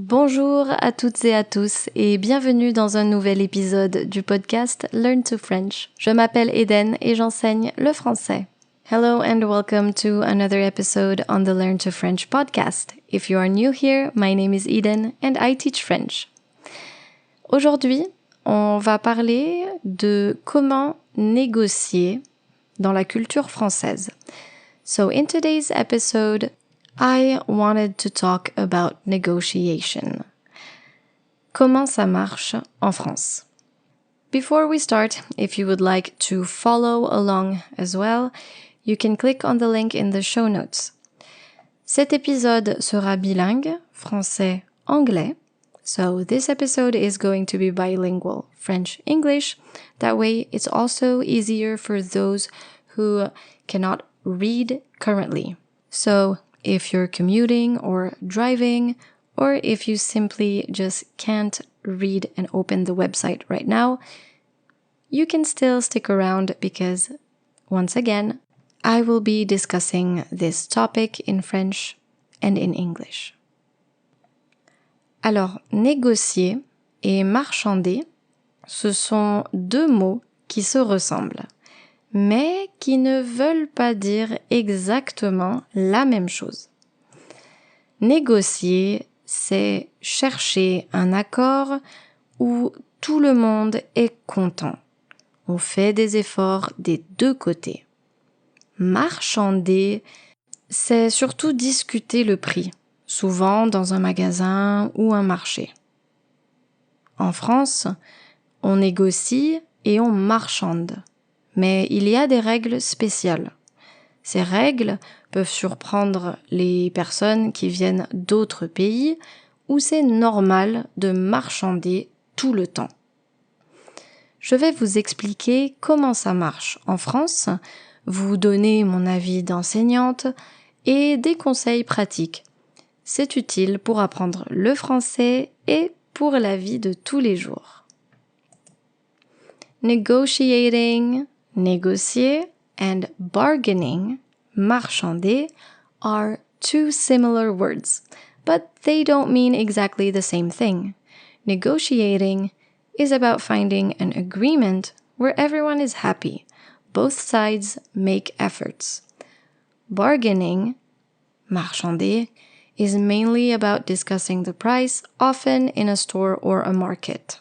Bonjour à toutes et à tous et bienvenue dans un nouvel épisode du podcast Learn to French. Je m'appelle Eden et j'enseigne le français. Hello and welcome to another episode on the Learn to French podcast. If you are new here, my name is Eden and I teach French. Aujourd'hui, on va parler de comment négocier dans la culture française. So in today's episode, I wanted to talk about negotiation. Comment ça marche en France? Before we start, if you would like to follow along as well, you can click on the link in the show notes. Cet épisode sera bilingue, français-anglais. So this episode is going to be bilingual, French-English. That way it's also easier for those who cannot read currently. So if you're commuting or driving, or if you simply just can't read and open the website right now, you can still stick around because, once again, I will be discussing this topic in French and in English. Alors, négocier et marchander, ce sont deux mots qui se ressemblent, mais qui ne veulent pas dire exactement la même chose. Négocier, c'est chercher un accord où tout le monde est content. On fait des efforts des deux côtés. Marchander, c'est surtout discuter le prix, souvent dans un magasin ou un marché. En France, on négocie et on marchande. Mais il y a des règles spéciales. Ces règles peuvent surprendre les personnes qui viennent d'autres pays où c'est normal de marchander tout le temps. Je vais vous expliquer comment ça marche en France, vous donner mon avis d'enseignante et des conseils pratiques. C'est utile pour apprendre le français et pour la vie de tous les jours. Negotiating, négocier, and bargaining, marchander, are two similar words, but they don't mean exactly the same thing. Negotiating is about finding an agreement where everyone is happy. Both sides make efforts. Bargaining, marchander, is mainly about discussing the price, often in a store or a market.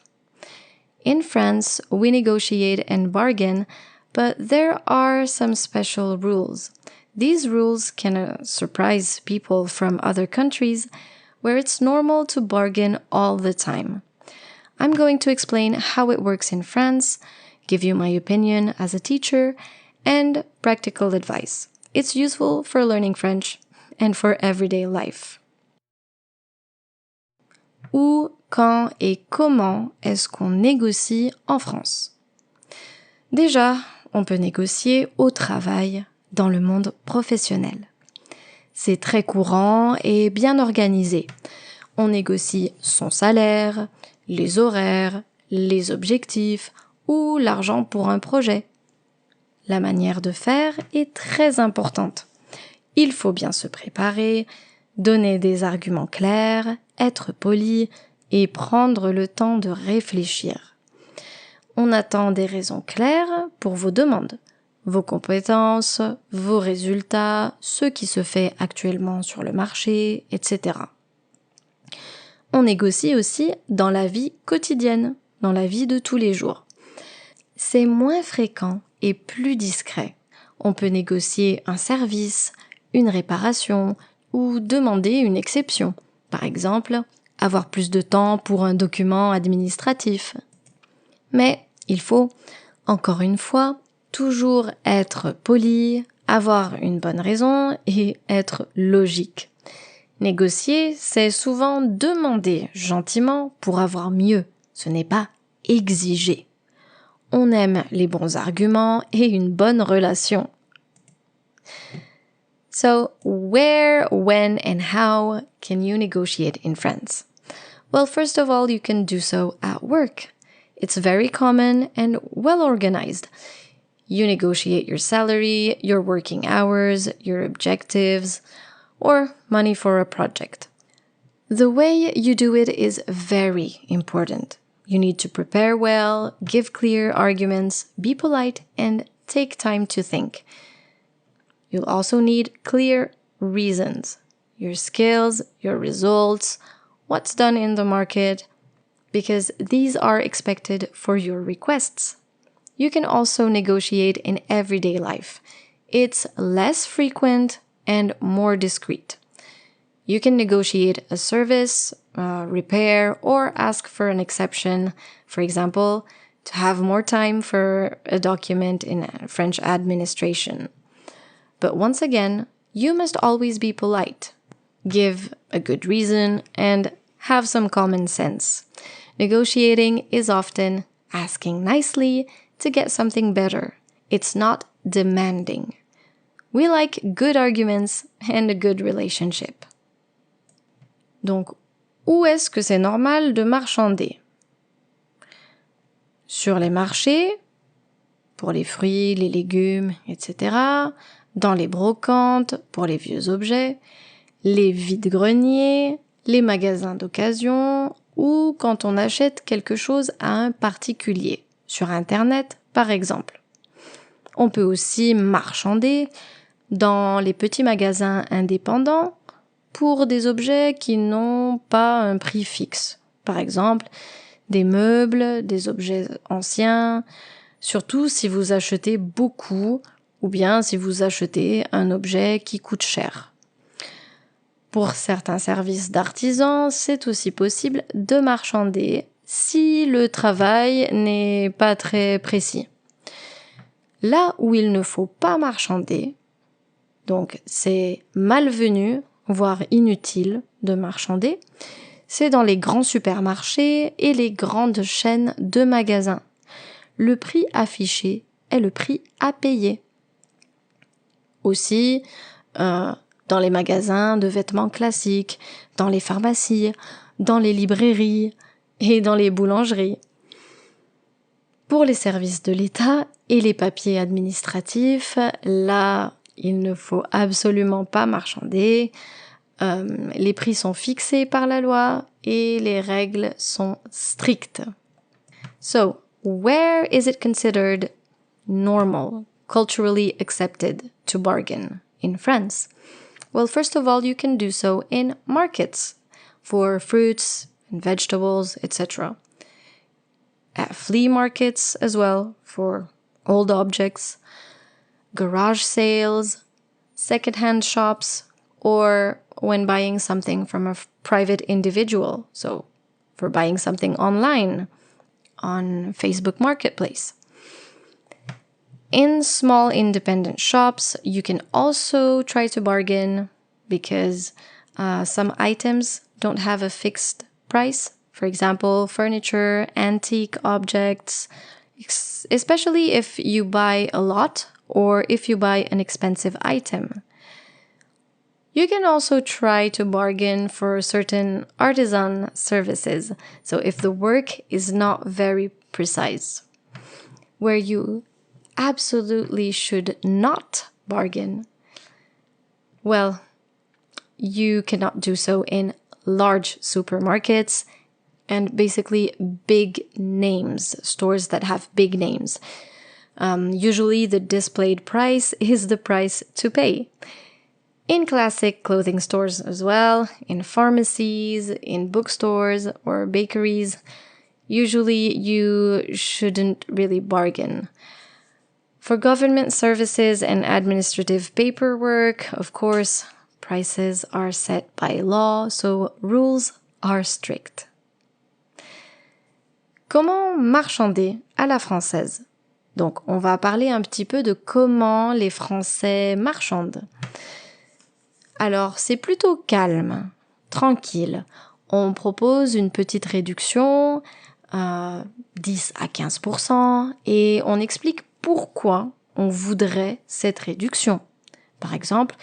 In France, we negotiate and bargain, but there are some special rules. These rules can surprise people from other countries where it's normal to bargain all the time. I'm going to explain how it works in France, give you my opinion as a teacher, and practical advice. It's useful for learning French and for everyday life. Où, quand et comment est-ce qu'on négocie en France? Déjà, on peut négocier au travail, dans le monde professionnel. C'est très courant et bien organisé. On négocie son salaire, les horaires, les objectifs ou l'argent pour un projet. La manière de faire est très importante. Il faut bien se préparer, donner des arguments clairs, être poli et prendre le temps de réfléchir. On attend des raisons claires pour vos demandes, vos compétences, vos résultats, ce qui se fait actuellement sur le marché, etc. On négocie aussi dans la vie quotidienne, dans la vie de tous les jours. C'est moins fréquent et plus discret. On peut négocier un service, une réparation ou demander une exception. Par exemple, avoir plus de temps pour un document administratif. Mais il faut, encore une fois, toujours être poli, avoir une bonne raison et être logique. Négocier, c'est souvent demander gentiment pour avoir mieux. Ce n'est pas exiger. On aime les bons arguments et une bonne relation. So, where, when, and how can you negotiate in France? Well, first of all, you can do so at work. It's very common and well organized. You negotiate your salary, your working hours, your objectives, or money for a project. The way you do it is very important. You need to prepare well, give clear arguments, be polite, and take time to think. You'll also need clear reasons. Your skills, your results, what's done in the market, because these are expected for your requests. You can also negotiate in everyday life. It's less frequent and more discreet. You can negotiate a service, repair, or ask for an exception. For example, to have more time for a document in French administration. But once again, you must always be polite. Give a good reason and have some common sense. Negotiating is often asking nicely to get something better. It's not demanding. We like good arguments and a good relationship. Donc, où est-ce que c'est normal de marchander? Sur les marchés, pour les fruits, les légumes, etc. Dans les brocantes, pour les vieux objets, les vides-greniers, les magasins d'occasion, ou quand on achète quelque chose à un particulier, sur Internet par exemple. On peut aussi marchander dans les petits magasins indépendants pour des objets qui n'ont pas un prix fixe. Par exemple, des meubles, des objets anciens, surtout si vous achetez beaucoup ou bien si vous achetez un objet qui coûte cher. Pour certains services d'artisans, c'est aussi possible de marchander si le travail n'est pas très précis. Là où il ne faut pas marchander, donc c'est malvenu, voire inutile de marchander, c'est dans les grands supermarchés et les grandes chaînes de magasins. Le prix affiché est le prix à payer. Aussi, dans les magasins de vêtements classiques, dans les pharmacies, dans les librairies et dans les boulangeries. Pour les services de l'État et les papiers administratifs, là, il ne faut absolument pas marchander. Les prix sont fixés par la loi et les règles sont strictes. So, where is it considered normal, culturally accepted to bargain in France? Well, first of all, you can do so in markets for fruits and vegetables, etc. At flea markets as well for old objects, garage sales, second-hand shops, or when buying something from a private individual, so for buying something online on Facebook Marketplace. In small independent shops, you can also try to bargain because some items don't have a fixed price. For example, furniture, antique objects, especially if you buy a lot or if you buy an expensive item. You can also try to bargain for certain artisan services, so if the work is not very precise. Where you absolutely should not bargain, well, you cannot do so in large supermarkets and basically big names, stores that have big names. Usually the displayed price is the price to pay. In classic clothing stores as well, in pharmacies, in bookstores or bakeries, usually you shouldn't really bargain. For government services and administrative paperwork, of course, prices are set by law, so rules are strict. Comment marchander à la française? Donc, on va parler un petit peu de comment les Français marchandent. Alors, c'est plutôt calme, tranquille. On propose une petite réduction, 10 à 15%, et on explique pourquoi on voudrait cette réduction. Par exemple,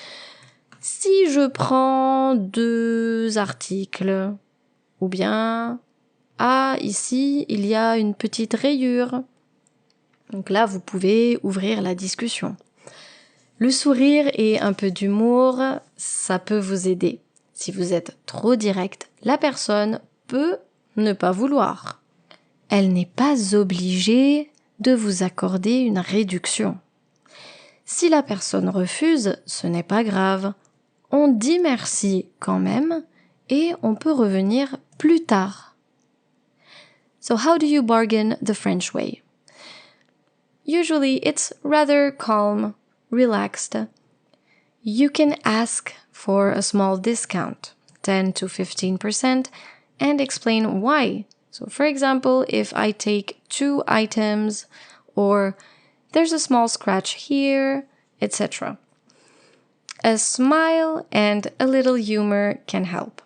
si je prends 2 articles, ou bien, ici, il y a une petite rayure. Donc là, vous pouvez ouvrir la discussion. Le sourire et un peu d'humour, ça peut vous aider. Si vous êtes trop direct, La personne peut ne pas vouloir. Elle n'est pas obligée de vous accorder une réduction. Si la personne refuse, ce n'est pas grave. On dit merci quand même et on peut revenir plus tard. So how do you bargain the French way? Usually it's rather calm, relaxed. You can ask for a small discount, 10 to 15%, and explain why. So for example, if I take 2 items, or there's a small scratch here, etc. A smile and a little humor can help.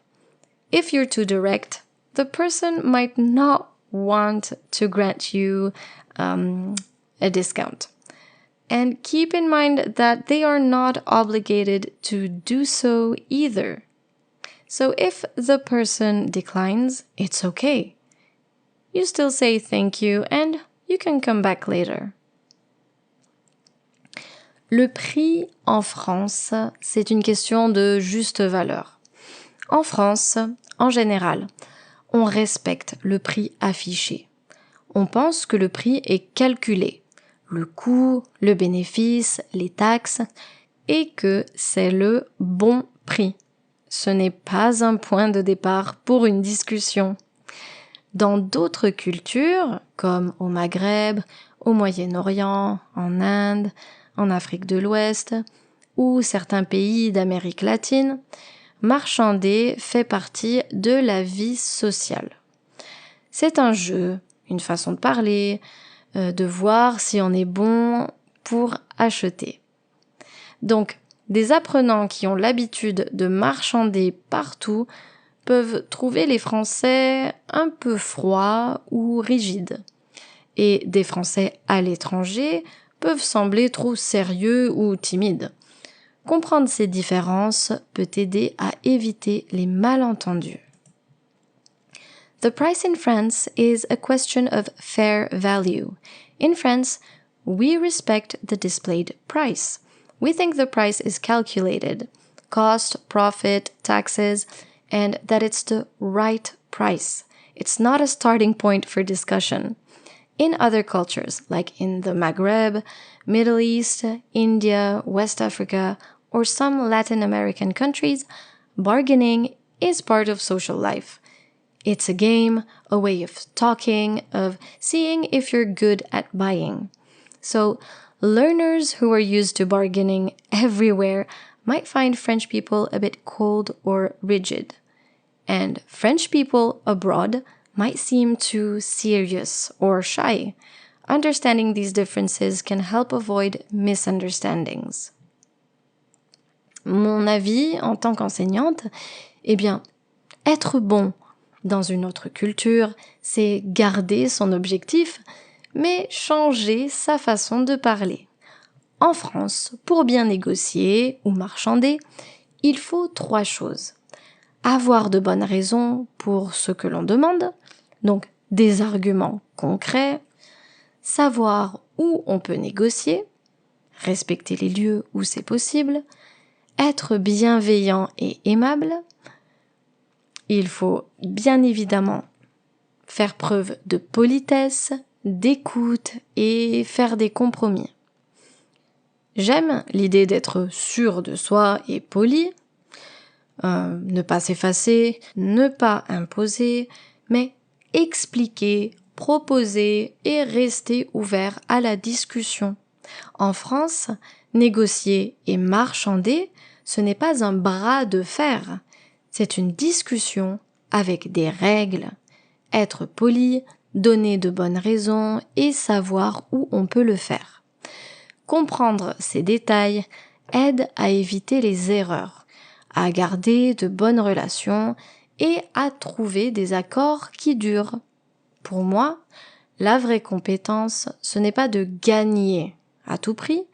If you're too direct, the person might not want to grant you a discount. And keep in mind that they are not obligated to do so either. So if the person declines, it's okay. You still say thank you and you can come back later. Le prix en France, c'est une question de juste valeur. En France, en général, on respecte le prix affiché. On pense que le prix est calculé, le coût, le bénéfice, les taxes, et que c'est le bon prix. Ce n'est pas un point de départ pour une discussion. Dans d'autres cultures, comme au Maghreb, au Moyen-Orient, en Inde, en Afrique de l'Ouest, ou certains pays d'Amérique latine, marchander fait partie de la vie sociale. C'est un jeu, une façon de parler, de voir si on est bon pour acheter. Donc, des apprenants qui ont l'habitude de marchander partout peuvent trouver les Français un peu froids ou rigides. Et des Français à l'étranger peuvent sembler trop sérieux ou timides. Comprendre ces différences peut aider à éviter les malentendus. The price in France is a question of fair value. In France, we respect the displayed price. We think the price is calculated, cost, profit, taxes, and that it's the right price. It's not a starting point for discussion. In other cultures, like in the Maghreb, Middle East, India, West Africa, or some Latin American countries, bargaining is part of social life. It's a game, a way of talking, of seeing if you're good at buying. So, learners who are used to bargaining everywhere might find French people a bit cold or rigid. And French people abroad might seem too serious or shy. Understanding these differences can help avoid misunderstandings. Mon avis en tant qu'enseignante, eh bien, être bon dans une autre culture, c'est garder son objectif, mais changer sa façon de parler. En France, pour bien négocier ou marchander, il faut 3 choses. Avoir de bonnes raisons pour ce que l'on demande, donc des arguments concrets, savoir où on peut négocier, respecter les lieux où c'est possible, être bienveillant et aimable. Il faut bien évidemment faire preuve de politesse, d'écoute et faire des compromis. J'aime l'idée d'être sûr de soi et poli, ne pas s'effacer, ne pas imposer, mais expliquer, proposer et rester ouvert à la discussion. En France, négocier et marchander, ce n'est pas un bras de fer, c'est une discussion avec des règles. Être poli, donner de bonnes raisons et savoir où on peut le faire. Comprendre ces détails aide à éviter les erreurs, à garder de bonnes relations et à trouver des accords qui durent. Pour moi, la vraie compétence, ce n'est pas de gagner à tout prix,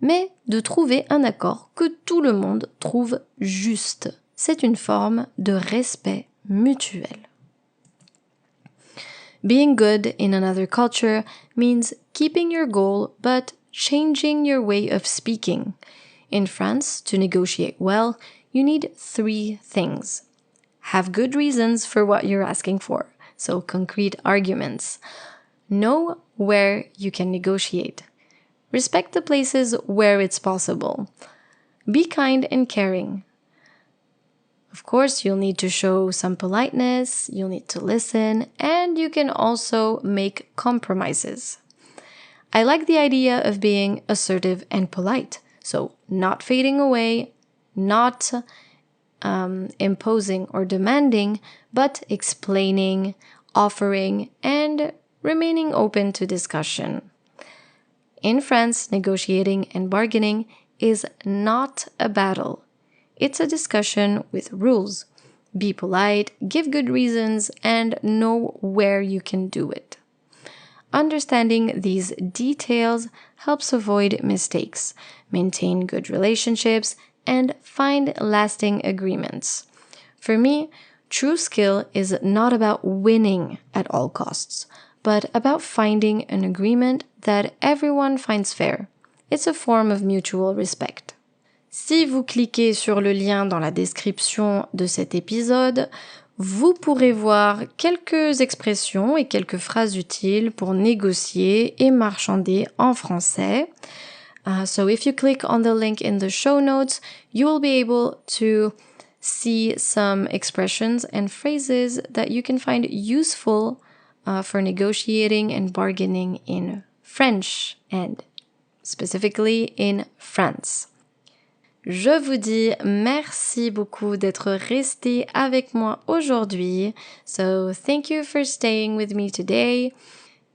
mais de trouver un accord que tout le monde trouve juste. C'est une forme de respect mutuel. Being good in another culture means keeping your goal but changing your way of speaking. In France, to negotiate well, you need 3 things. Have good reasons for what you're asking for, so concrete arguments. Know where you can negotiate. Respect the places where it's possible. Be kind and caring. Of course, you'll need to show some politeness, you'll need to listen, and you can also make compromises. I like the idea of being assertive and polite, so not fading away, not imposing or demanding, but explaining, offering, and remaining open to discussion. In France, negotiating and bargaining is not a battle. It's a discussion with rules. Be polite, give good reasons, and know where you can do it. Understanding these details helps avoid mistakes, maintain good relationships, and find lasting agreements. For me, true skill is not about winning at all costs, but about finding an agreement that everyone finds fair. It's a form of mutual respect. Si vous cliquez sur le lien dans la description de cet épisode, vous pourrez voir quelques expressions et quelques phrases utiles pour négocier et marchander en français. So if you click on the link in the show notes, you will be able to see some expressions and phrases that you can find useful for negotiating and bargaining in French and specifically in France. Je vous dis merci beaucoup d'être resté avec moi aujourd'hui. So thank you for staying with me today.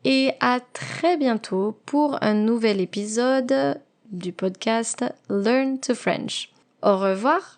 Et à très bientôt pour un nouvel épisode du podcast Learn to French. Au revoir!